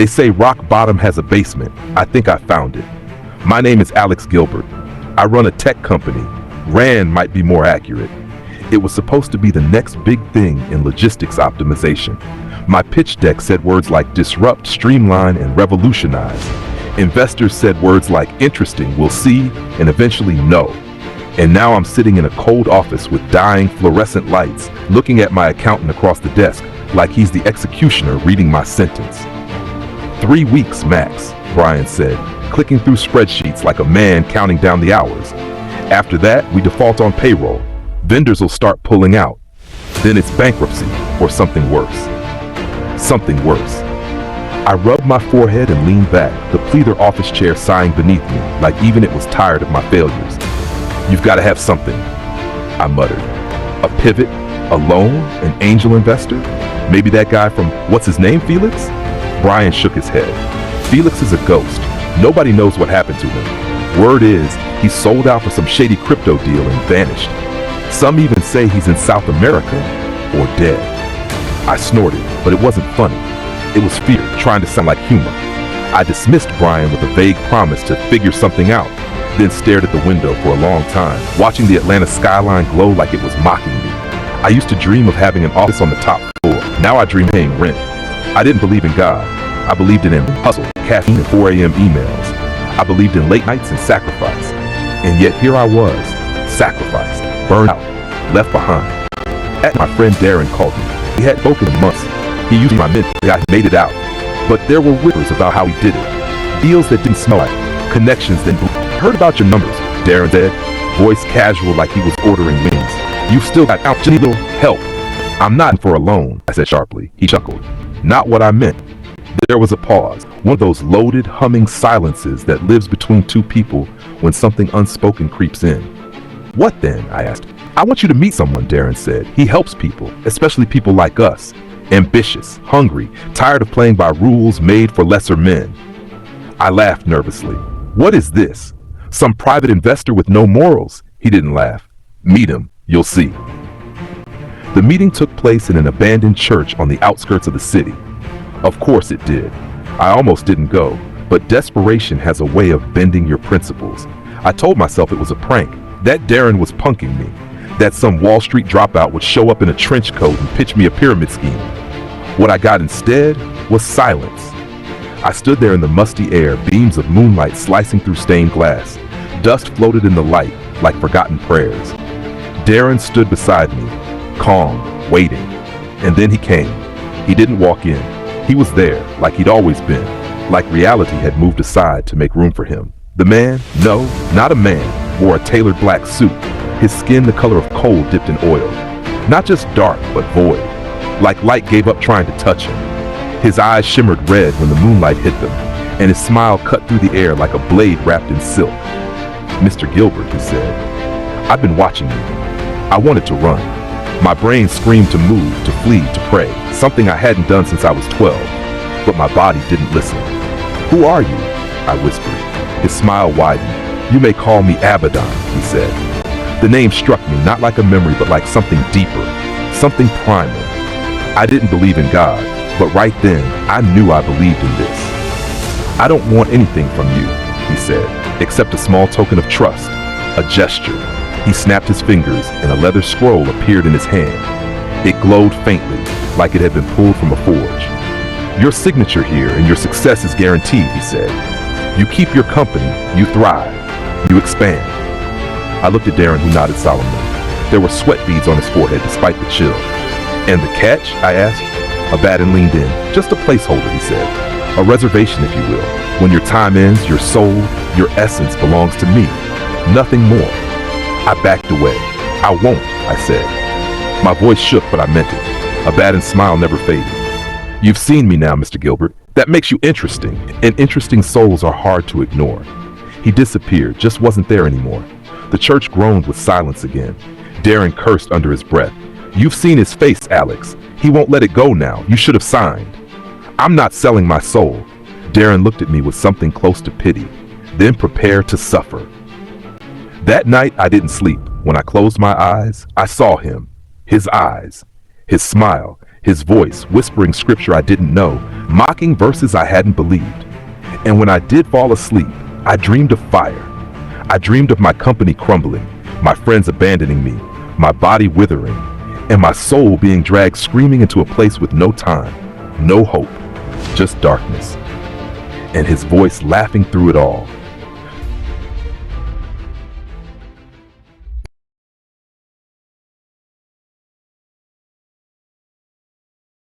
They say rock bottom has a basement. I think I found it. My name is Alex Gilbert. I run a tech company. Ran might be more accurate. It was supposed to be the next big thing in logistics optimization. My pitch deck said words like disrupt, streamline, and revolutionize. Investors said words like interesting, we'll see, and eventually no. And now I'm sitting in a cold office with dying fluorescent lights, looking at my accountant across the desk like he's the executioner reading my sentence. 3 weeks max, Brian said, clicking through spreadsheets like a man counting down the hours. After that, we default on payroll. Vendors will start pulling out. Then it's bankruptcy or something worse. Something worse. I rubbed my forehead and leaned back, the pleather office chair sighing beneath me, like even it was tired of my failures. You've got to have something, I muttered. A pivot, a loan, an angel investor? Maybe that guy from, what's his name, Felix? Brian shook his head. Felix is a ghost. Nobody knows what happened to him. Word is, he sold out for some shady crypto deal and vanished. Some even say he's in South America or dead. I snorted, but it wasn't funny. It was fear, trying to sound like humor. I dismissed Brian with a vague promise to figure something out, then stared at the window for a long time, watching the Atlanta skyline glow like it was mocking me. I used to dream of having an office on the top floor. Now I dream paying rent. I didn't believe in God. I believed in hustle, caffeine, and 4 a.m. emails. I believed in late nights and sacrifice. And yet here I was, sacrificed, burned out, left behind. My friend Darren called me. He hadn't spoken in months. He used my mint, I made it out. But there were whispers about how he did it. Deals that didn't smell like, connections that blew. Heard about your numbers, Darren said, voice casual like he was ordering wings. You've still got a little help. I'm not in for a loan, I said sharply. He chuckled. Not what I meant. There was a pause, one of those loaded, humming silences that lives between two people when something unspoken creeps in. What then? I asked. I want you to meet someone, Darren said. He helps people, especially people like us. Ambitious, hungry, tired of playing by rules made for lesser men. I laughed nervously. What is this? Some private investor with no morals? He didn't laugh. Meet him, you'll see. The meeting took place in an abandoned church on the outskirts of the city. Of course it did. I almost didn't go, but desperation has a way of bending your principles. I told myself it was a prank, that Darren was punking me, that some Wall Street dropout would show up in a trench coat and pitch me a pyramid scheme. What I got instead was silence. I stood there in the musty air, beams of moonlight slicing through stained glass. Dust floated in the light like forgotten prayers. Darren stood beside me, calm, waiting. And then he came. He didn't walk in. He was there, like he'd always been, like reality had moved aside to make room for him. The man, no, not a man, wore a tailored black suit, his skin the color of coal dipped in oil. Not just dark, but void, like light gave up trying to touch him. His eyes shimmered red when the moonlight hit them, and his smile cut through the air like a blade wrapped in silk. Mr. Gilbert, he said, I've been watching you. I wanted to run. My brain screamed to move, to flee, to pray, something I hadn't done since I was 12, but my body didn't listen. Who are you? I whispered. His smile widened. You may call me Abaddon, he said. The name struck me, not like a memory, but like something deeper, something primal. I didn't believe in God, but right then, I knew I believed in this. I don't want anything from you, he said, except a small token of trust, a gesture. He snapped his fingers, and a leather scroll appeared in his hand. It glowed faintly, like it had been pulled from a forge. Your signature here and your success is guaranteed, he said. You keep your company, you thrive, you expand. I looked at Darren, who nodded solemnly. There were sweat beads on his forehead despite the chill. And the catch? I asked. Abaddon leaned in. Just a placeholder, he said. A reservation, if you will. When your time ends, your soul, your essence belongs to me. Nothing more. I backed away. I won't, I said. My voice shook, but I meant it. Abaddon's smile never faded. You've seen me now, Mr. Gilbert. That makes you interesting, and interesting souls are hard to ignore. He disappeared, just wasn't there anymore. The church groaned with silence again. Darren cursed under his breath. You've seen his face, Alex. He won't let it go now. You should have signed. I'm not selling my soul. Darren looked at me with something close to pity, then prepared to suffer. That night, I didn't sleep. When I closed my eyes, I saw him. His eyes. His smile. his voice whispering scripture I didn't know, mocking verses I hadn't believed. And when I did fall asleep, I dreamed of fire. I dreamed of my company crumbling, my friends abandoning me, my body withering, and my soul being dragged screaming into a place with no time, no hope, just darkness. And his voice laughing through it all,